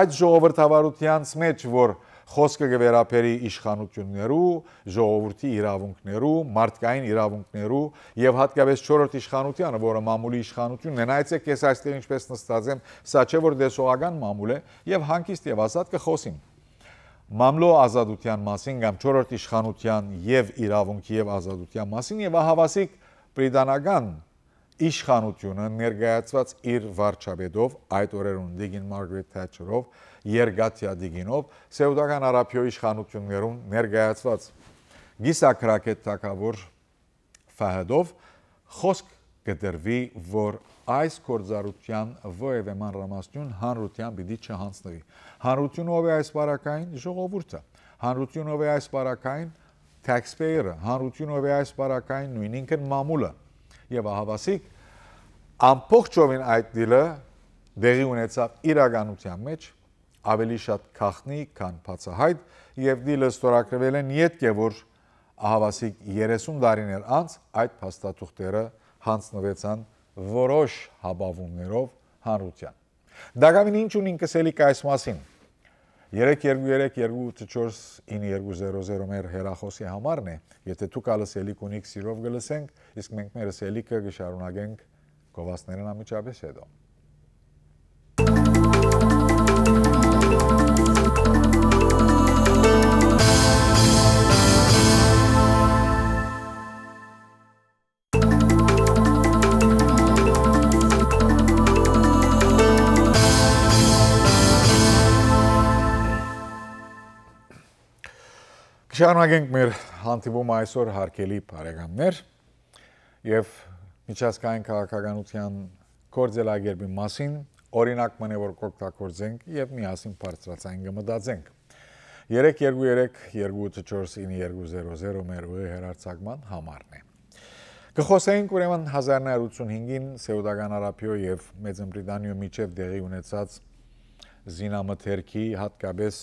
Speaker 1: այդ ժողովրդավարությանց մեջ որ խոսքը կվերապերի իշխանություններու ժողովրդի իրավունքներու մարդկային իրավունքներու եւ հատկապես 4-րդ իշխանությանը որը մամուլի իշխանությունն է նայեցեք ես այստեղ ինչպես նստած եմ սա չէ որ դեսողական մամուլ է եւ հանգիստ եւ ազատ կխոսիմ մամլո ազատության մասին կամ 4-րդ իշխանության եւ իրավունքի եւ ազատության մասին եւ ահավասիկ բրիտանական իշխանությունը ներկայացված իր վարչապետով այդ օրերուն Դիգին Margaret Thatcher-ով երկաթյա դիգինով Սեուդական Արաբիա իշխանություններուն ներկայացված գիսակրակետ թագավոր Ֆահդով խոսք կդրվի որ այս կորձարության որևէ մանրամասնություն հանրության պիտի չհանձնվի։ Հանրությունը ով է այս բարակային ժողովուրդը, հանրությունը ով է այս բարակային taxpayer-ը, հանրությունը ով է այս բարակային նույն ինքն մամուլը։ Եվ ահավասիկ ամբողջովին այդ դիլը դեղի ունեցավ իրականության մեջ ավելի շատ քախնի, քան բացահայտ, եւ դիլը ստորագրվել են յետք է որ ահավասիկ 30 տարիներ անց այդ փաստաթուղթերը հանձնվեցան որոշ հաբավումներով հանրության։ Դակամին ինչ ունին կսելիք այս մասին 323-284-9200 մեր հեռախոսի համարն է, եթե դուք ալսելիք ունիք սիրով գլսենք, իսկ մենք մեր սելիքը կշարունակենք գովասներն ամիջապես հետո։ Շարունակենք մեր հանդիպումը այսօր հարգելի բարեկամներ եւ միջազգային քաղաքականության կորձելագերբի մասին օրինակ մնե որ կօգտագործենք եւ միասին բարձրացային կմտածենք 323-284-9200 մեր ուղի հեռարձակման համարն է Կխոսենք ուրեմն 1985-ին Սեուդական Արաբիա եւ Մեծ Բրիտանիա միջև դեղի ունեցած զինամթերքի հատկապես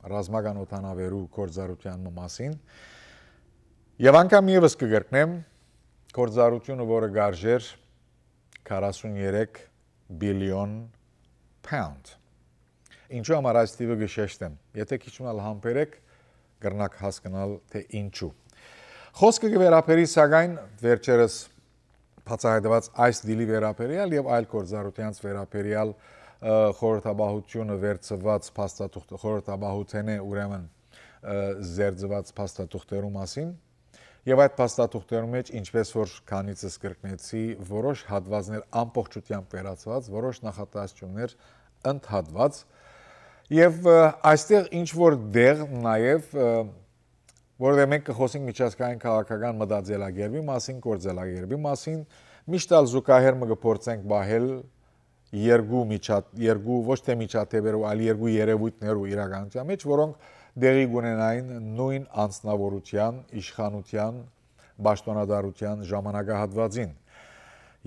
Speaker 1: ռազմական օդանավերու կորձարության մասին եւ անգամ եւս կգրկնեմ կորձարությունը որը գարժեր 43 բիլիոն pound ինչու համար այս տիպը գշեշտեմ եթե քիչ մալ համբերեք կրնակ հասկանալ թե ինչու խոսքը կվերապերի սակայն վերջերս բացահայտված այս դիլի վերապերյալ եւ այլ կորձարությանց վերապերյալ խորհրդաբահությունը վերծված փաստաթուղթ խորհրդաբահութենե ուրեմն զերծված փաստաթուղթերու մասին եւ այդ փաստաթուղթերու մեջ ինչպես որ քանիցս կրկնեցի որոշ հատվածներ ամբողջությամբ վերացված որոշ նախատեսություններ ընդհատված եւ այստեղ ինչ որ դեղ նաեւ որովհետեւ մենք կխոսենք միջազգային քաղաքական մտածելակերպի մասին կորձելակերպի մասին միշտ ալ զուգահեռ մը կփորձենք բահել երկու ոչ թե միջատեբերու, այլ երկու երևույթներու իրականության մեջ, որոնք դեղի կունենային նույն անձնավորության, իշխանության, պաշտոնատարության ժամանակահատվածին։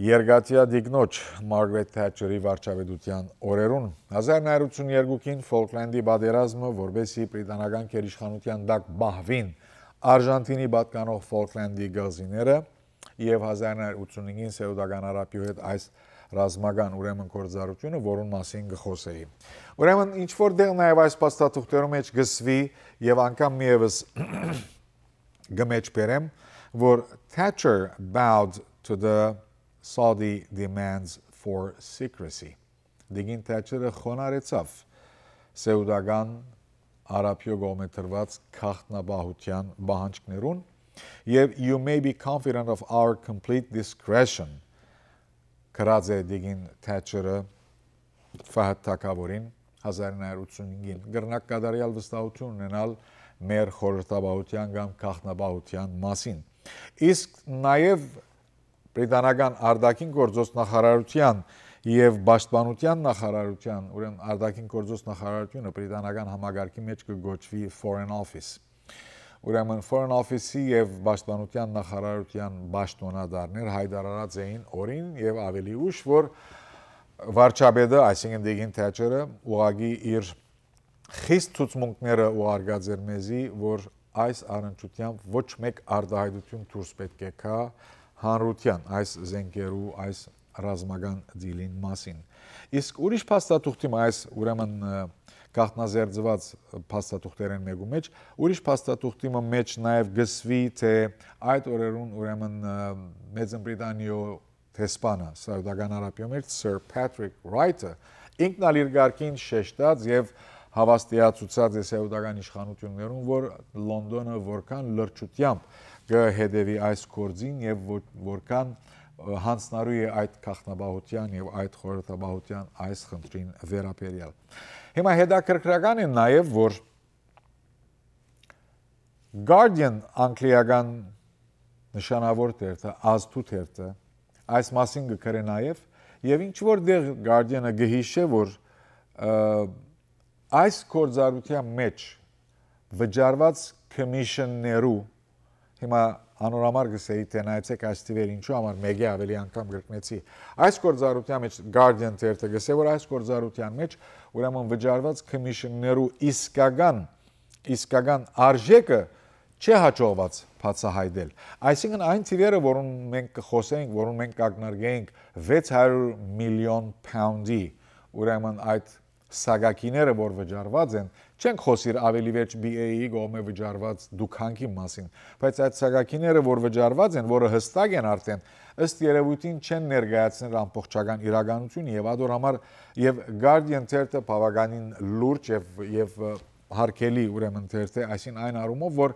Speaker 1: Երկաթյա դիգնոջ Մարգարետ Թետչերի վարչապետության օրերուն 1982-ին Ֆոլքլենդի պատերազմը, որբեսի բրիտանական գերիշխանության տակ բահվին Արժանտինի պատկանող Ֆոլքլենդի գազիները եւ 1985-ին Սեուդական Արաբիա հետ այս ռազմական ուրեմն կորձարությունը, որուն մասին կխոսեի։ Ուրեմն ինչ որ դեղ նաև այս փաստաթուղթերու մեջ գսվի եւ անգամ միևս գմեջ բերեմ, որ Thatcher bowed to the Saudi demands for secrecy։ Դիգին Thatcher-ը խոնարհեցավ Սեուդական Արաբիա գոմետրված քաղաքնաբահության բանջկներուն եւ you may be confident of our complete discretion Կրած է դիգին Թետչերը Ֆահդ Թակավորին 1985-ին գրնակ կատարյալ վստահություն ունենալ մեր խորհրդաբահության կամ քաղաքնաբահության մասին։ Իսկ նաև բրիտանական արտաքին գործոս նախարարության եւ պաշտպանության նախարարության, ուրեմն արտաքին գործոս նախարարությունը բրիտանական համագարկի մեջ կգոչվի Foreign Office։ Ուրեմն Foreign Office-ի եւ Պաշտպանության նախարարության պաշտոնատարներ հայտարարած էին օրին եւ ավելի ուշ որ վարչապետը, այսինքն Դիգին Թետչերը, ուղղակի իր խիստ ցուցմունքները ուղարկած էր մեզի, որ այս առընչությամբ ոչ մեկ արտահայտություն դուրս պետք է գա հանրության այս զենքերու, այս ռազմական դիլին մասին։ Իսկ ուրիշ փաստաթուղթի այս ուրեմն Կախնազերծված փաստաթուղթերեն մեկու մեջ, ուրիշ փաստաթուղթի մեջ նաև գսվի, թե այդ օրերուն ուրեմն Մեծ Բրիտանիա տեսփանը Սաուդական Արաբիա մեջ Sir Patrick Wright-ը ինքն ալ իր ղարքին շեշտած եւ հավաստիացուցած է սեուդական իշխանություններուն, որ Լոնդոնը որքան լրջությամբ կհետևի այս գործին եւ որքան հանձնարարու է այդ քաղաքնաբահության եւ այդ խորհրդաբահության այս խնդրին վերաբերյալ։ Հիմա հետաքրքրական է նաեւ որ Guardian անգլիական նշանավոր թերթը ազդու թերթը այս մասին կգրե նաեւ Եվ ինչ որտեղ Guardian-ը գհիշե, որ այս գործառույթի մեջ վճարված commission-ներու հիմա անորամար գսեի թե նայեցեք այս տիվեր ինչու համար մեգի ավելի անգամ գրկնեցի այս գործառույթի մեջ Guardian թերթը գսե որ այս գործառույթի մեջ ուրեմն վճարված commission-ներու իսկական արժեքը չի հաջողված բացահայտել այսինքն այն տիվերը որոնք մենք կխոսենք որոնք մենք կակնարկենք 600 միլիոն pound-ի ուրեմն այդ սագակիները որ վճարված են չենք խոսիր ավելի վերջ BA-ի գոմե վճարված դուքանքի մասին բայց այդ սագակիները որ վճարված են որը հստակ են արդեն ըստ երևույթին չեն ներկայացնել ամբողջական իրականություն եւ ադոր համար եւ Guardian թերթը բավականին լուրջ եւ հարկելի ուրեմն թերթ է այսին այն առումով որ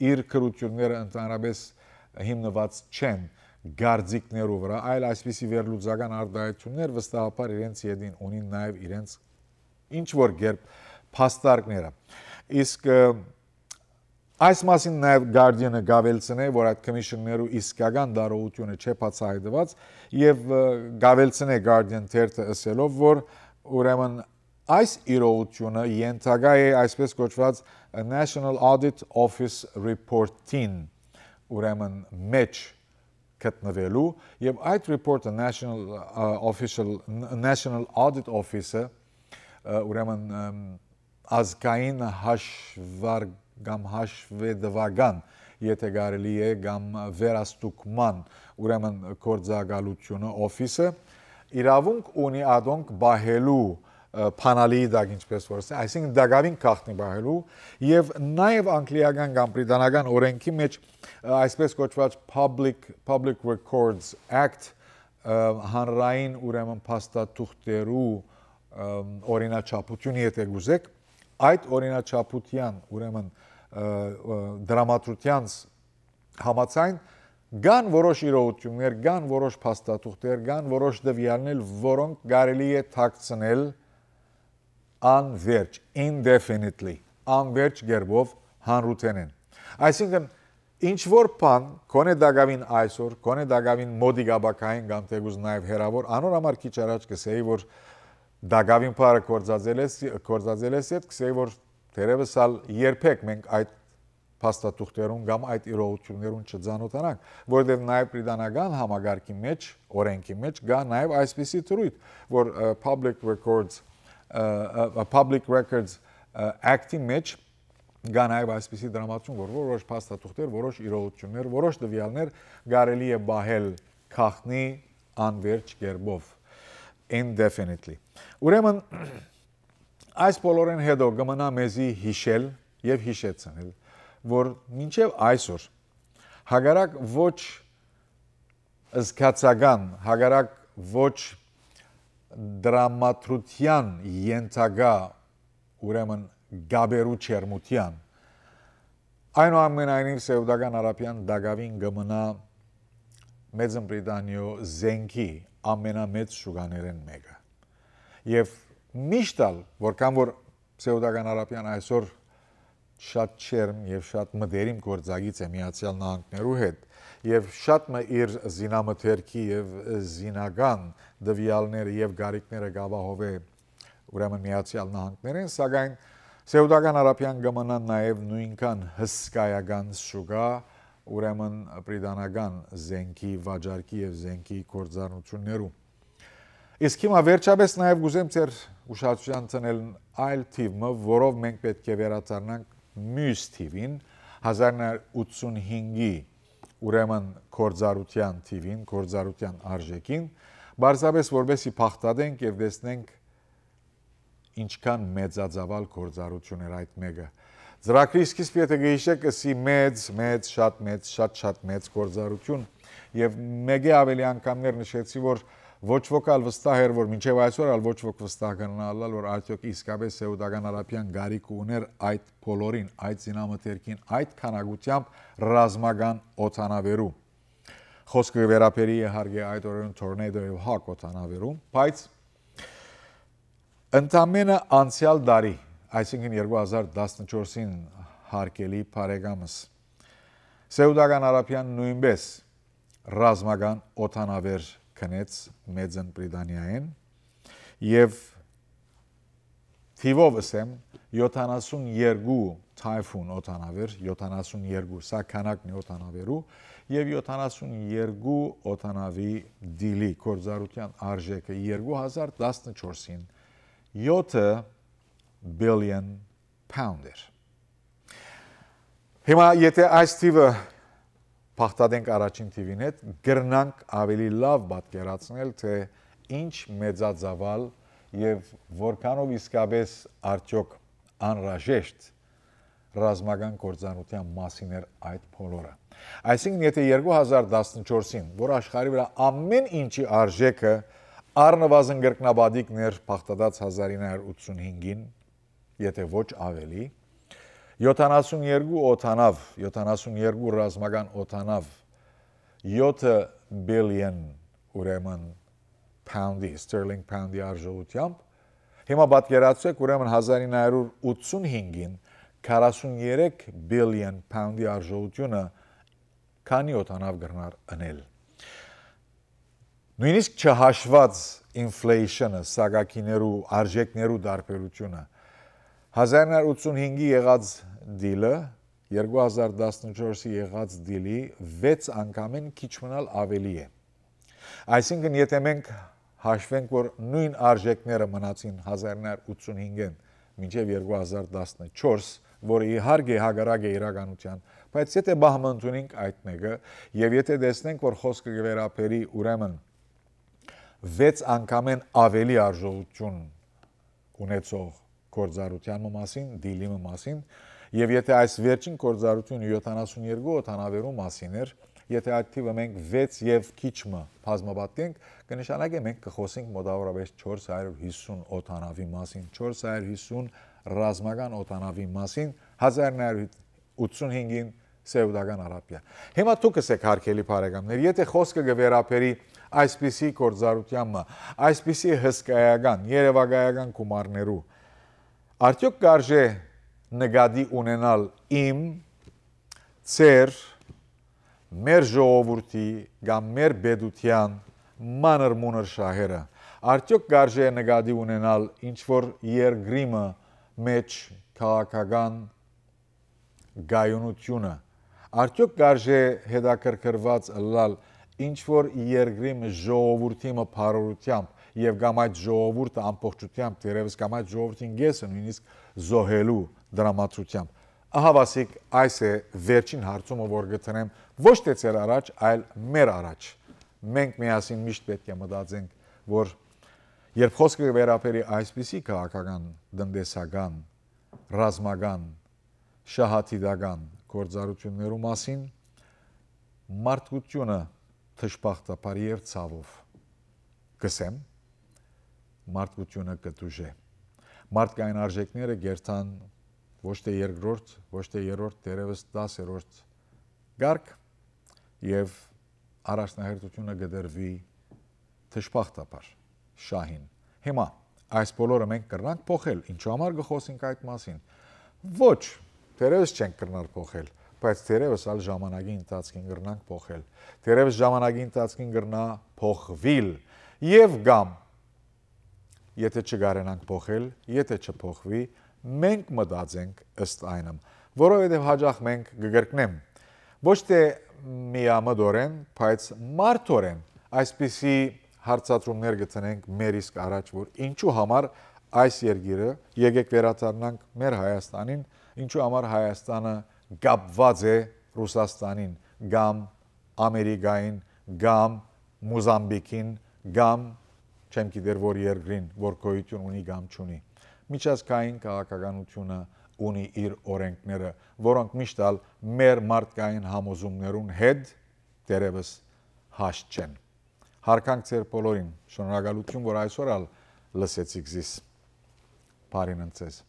Speaker 1: իր քրությունները ընդհանրապես հիմնված չեն գարձիկներով վրա այլ այսպիսի վերլուծական արտահայտություններ վստահաբար իրենց յետին ունին նաև իրենց ինչ որ կերպ փաստարկները իսկ այս մասին նաև Guardian-ը գավելցնե որ այդ commission-ներու իսկական դարողությունը չէ բացահայտված եւ գավելցնե Guardian թերթը ասելով որ ուրեմն այս իրողությունը ենթակա է այսպես կոչված National Audit Office Report-ին ուրեմն մեջ գտնվելու եւ այդ report-ը National Audit Office-ը ուրեմն ազգային հաշվետվական եթե կարելի է կամ վերաստուկման ուրեմն գործակալությունը office-ը իրավունք ունի ադոնք բահելու Փանալի դակ ինչպես որ ասեմ, այսինքն դակավին քաղտնի բահելու եւ նաեւ անգլիական կամ բրիտանական օրենքի մեջ այսպես կոչված Public Records Act հանրային ուրեմն փաստաթուղթերու օրինաչափություն եթե գուզեք այդ օրինաչափության ուրեմն դրամատրության համաձայն կան որոշ իրողություններ, կան որոշ փաստաթուղթեր, կան որոշ դվյալներ, որոնք կարելի է թաքցնել անverջ, indefinitely, անverջ գերբով հանրութենեն։ Այսինքն, ինչ որ բան, կոնե դագավին այսօր, կոնե դագավին մոդիգաբակային կամ թեգուզ նաև հերավոր, անոր համար քիչ առաջ կսեի, որ դագավին պարը կործածել ես հետ, կսեի, որ թերևս ալ երբեք մենք այդ փաստաթուղթերուն կամ այդ իրողություններուն չծանոթանանք, որովհետև նաև բրիտանական համագարկի մեջ, օրենքի մեջ կա նաև այսպիսի թրույթ, որ Public Records Act-ի մեջ կա նաև այսպիսի դրամատություն, որ որոշ փաստաթուղթեր, որոշ իրողություններ, որոշ տվյալներ կարելի է բահել քաղտնի անverջ կերպով indefinitely։ Ուրեմն այս բոլորեն հետո կմնա մեզի հիշել եւ հիշեցնել, որ մինչև այսօր հագարակ ոչ զգացական, հագարակ ոչ դրամատրության ենթակա ուրեմն գաբերու չերմության այնուամենայնիվ Սեուդական Արաբիան դակավին կմնա Մեծն Բրիտանիո զենքի ամենամեծ շուկաներեն մեկը եւ միշտ որքան որ Սեուդական Արաբիան այսօր շատ չերմ եւ շատ մտերիմ գործակից է Միացյալ Նահանգներու հետ եւ շատ իր զինամթերքի եւ զինական դվյալները եւ գարիկները գավահով է ուրեմն Միացյալ Նահանգներեն, սակայն Սեուդական Արաբիան կմնա նաեւ նույնքան հսկայական շուկա ուրեմն բրիտանական զենքի վաճառքի եւ զենքի գործառնություններու։ Իսկ հիմա վերջապես նաեւ գուզեմ ձեր ուշադրության ցնել այլ թիվը, որով մենք պետք է վերադառնանք մյուս թիվին 1985-ի ուրեմն գործառության թիվին, գործառության արժեքին, բարձրապես որպեսի փախտadենք եւ տեսնենք ինչքան մեծածավալ գործառություն էր այդ մեկը։ Ծրագրի սկիզբ եթե գիշեք ասի մեծ, շատ մեծ գործառություն եւ մեկի ավելի անգամներ նշեցի, որ ոչ ոք վստահ էր, որ մինչև այսօր ոչ ոք վստահ կնանալալ, որ արդյոք իսկապես Սեուդական Արաբիան գարիք ուներ այդ բոլորին, այդ զինամթերքին, այդ քանակությամբ ռազմական օդանավերու։ Խոսքը վերաբերի է հարգի այդ օրերուն Tornado եւ Hawk օդանավերու, բայց ընդամենը անցյալ տարի, այսինքն 2014-ին հարկելի բարեկամս Սեուդական Արաբիան նույնպես ռազմական օդանավեր քնեց Մեծն Բրիտանիային եւ թիվով ասեմ 72 թայֆուն օդանավեր 72 սա քանակն է օդանավերու եւ 72 օդանավի դիլի կորզարության արժեքը 2014-ին 7 billion pound-էր։ Հիմա եթե այս թիվը փախտadենք առաջին թիվին հետ գրնանք ավելի լավ պատկերացնել թե ինչ մեծածավալ եւ որքանով իսկապես արդյոք անհրաժեշտ ռազմական գործունեության մասին էր այդ բոլորը։ Այսինքն եթե 2014-ին, որ աշխարհի վրա ամեն ինչի արժեքը առնվազն գրկնաբադիկներ փախտած 1985-ին, եթե ոչ ավելի, 72 օդանավ, 72 ռազմական օդանավ 7 billion ուրեմն pound-ի, sterling pound-ի արժողությամբ, հիմա պատկերացրեք ուրեմն 1985-ին 43 billion pound-ի արժողությունը քանի օդանավ գրնար ընել։ Նույնիսկ չհաշված inflation-ը, սագակիներու, արժեքներու դարբերությունը 1985-ի եղած դիլը 2014-ի եղած դիլի 6 անգամին քիչ մնալ ավելի է։ Այսինքն եթե մենք հաշվենք, որ նույն արժեքները մնացին 1985-ին մինչև 2014, որը իհարկե հակառակ է իրականության, բայց եթե բահման ընդունենք այդ մեկը եւ եթե տեսնենք, որ խոսքը վերաբերի ուրեմն 6 անգամեն ավելի արժողություն ունեցող գործարության մասին, դիլի մասին, եւ եթե այս վերջին գործարությունը 72 օդանավերու մասին էր, եթե այդ թիվը մենք 6 եւ քիչը բազմապատենք, կնշանակի մենք կխոսենք մոտավորապես 450 օդանավի մասին, 450 ռազմական օդանավի մասին 1985-ին Սեուդական Արաբիա։ Հիմա դուք եք հարգելի բարեկամներ, եթե խոսքը կվերաբերի այսպիսի գործարությանը, այսպիսի հսկայական, երևակայական գումարներու, արդյոք կարժե նկատի ունենալ իմ, ծեր, մեր ժողովրդի կամ մեր պետության մանր մունր շահերը, արդյոք կարժե նկատի ունենալ ինչ-որ երկրիմը մեջ քաղաքական գայունությունը, արդյոք կարժե հետաքրքրված լալ ինչ-որ երկրիմը ժողովրդիմը բարորությամբ եւ կամ այդ ժողովուրդը ամբողջությամբ դերևս կամ այդ ժողովրդին գեսը նույնիսկ զոհելու դրամատրությամբ ահավասիկ այս է վերջին հարցումը որ գտնեմ ոչ թե ծեր առաջ այլ մեր առաջ մենք միասին միշտ պետք է մտածենք որ երբ խոսքը վերաբերի այսպիսի քաղաքական տնտեսական ռազմական շահաթիդական գործառույթներու մասին մարդկությունը թշպախտապար եւ ցավով կսեմ մարդկությունը կտուժե մարդկային արժեքները գերտան ոչ թե երկրորդ ոչ թե երրորդ դերևս 10-րդ գարկ եւ առաջնահերթությունը գդրվի թշպախտապար շահին հիմա այս բոլորը մենք կրնանք փոխել ինչու համար գխոսենք այդ մասին ոչ դերևս չենք կրնալ փոխել բայց դերևս ալ ժամանակի ընթացքին կրնանք փոխել դերևս ժամանակի ընթացքին կրնա փոխվիլ եւ գամ եթե չգարենանք փոխել եթե չփոխվի մենք մտածենք ըստ այնմ որովհետեւ հաջող մենք կգրկնեմ ոչ թե միամդորեն բայց մարդորեն այսպիսի հարցադրումներ գտնենք մեր իսկ առաջ որ ինչու համար այս երկիրը եկեք վերադառնանք մեր Հայաստանին ինչու համար Հայաստանը գապված է Ռուսաստանին կամ Ամերիկային կամ Մոզամբիկին կամ չեմ գիտեր որ երկրին որ գոյություն ունի կամ չունի միջազգային քաղաքականությունը ունի իր օրենքները որոնք միշտ մեր մարդկային համոզումներուն հետ դերևս հաշտ չեն հարկանք ձեր բոլորին շնորհակալություն որ այսօր լսեցիք զիս բարին ընձեզ